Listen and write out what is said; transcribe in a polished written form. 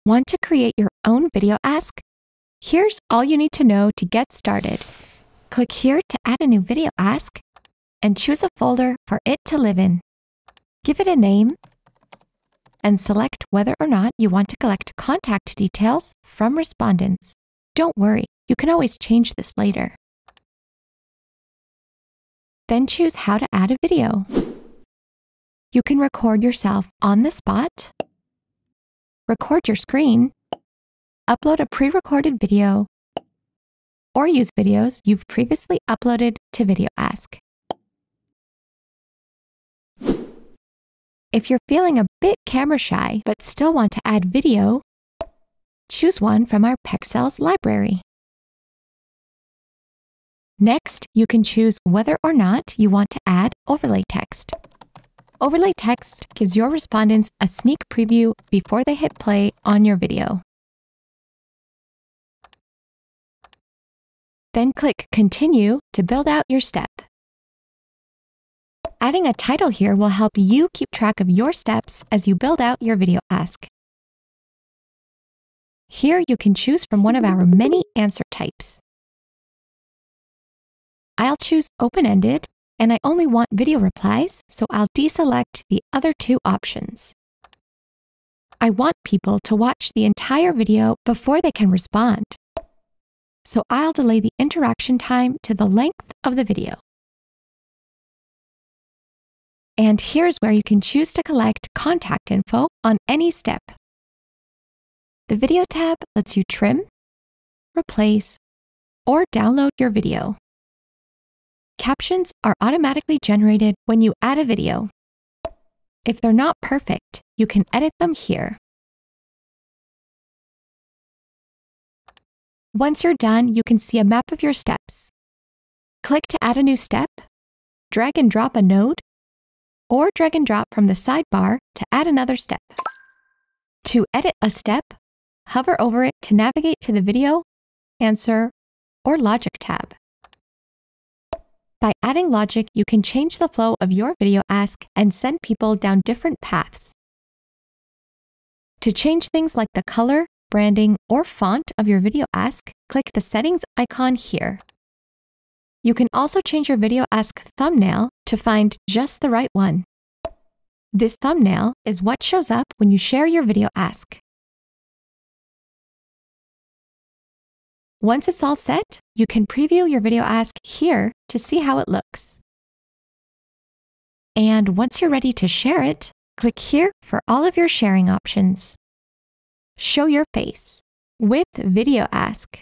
Want to create your own video ask? Here's all you need to know to get started. Click here to add a new video ask and choose a folder for it to live in. Give it a name and select whether or not you want to collect contact details from respondents. Don't worry, you can always change this later. Then choose how to add a video. You can record yourself on the spot, record your screen, upload a pre-recorded video, or use videos you've previously uploaded to VideoAsk. If you're feeling a bit camera shy but still want to add video, choose one from our Pexels library. Next, you can choose whether or not you want to add overlay text. Overlay text gives your respondents a sneak preview before they hit play on your video. Then click Continue to build out your step. Adding a title here will help you keep track of your steps as you build out your video ask. Here you can choose from one of our many answer types. I'll choose open-ended, and I only want video replies, so I'll deselect the other two options. I want people to watch the entire video before they can respond, so I'll delay the interaction time to the length of the video. And here's where you can choose to collect contact info on any step. The Video tab lets you trim, replace, or download your video. Captions are automatically generated when you add a video. If they're not perfect, you can edit them here. Once you're done, you can see a map of your steps. Click to add a new step, drag and drop a node, or drag and drop from the sidebar to add another step. To edit a step, hover over it to navigate to the Video, Answer, or Logic tab. By adding logic, you can change the flow of your video ask and send people down different paths. To change things like the color, branding, or font of your video ask, click the settings icon here. You can also change your video ask thumbnail to find just the right one. This thumbnail is what shows up when you share your video ask. Once it's all set, you can preview your video ask here to see how it looks. And once you're ready to share it, click here for all of your sharing options. Show your face with VideoAsk.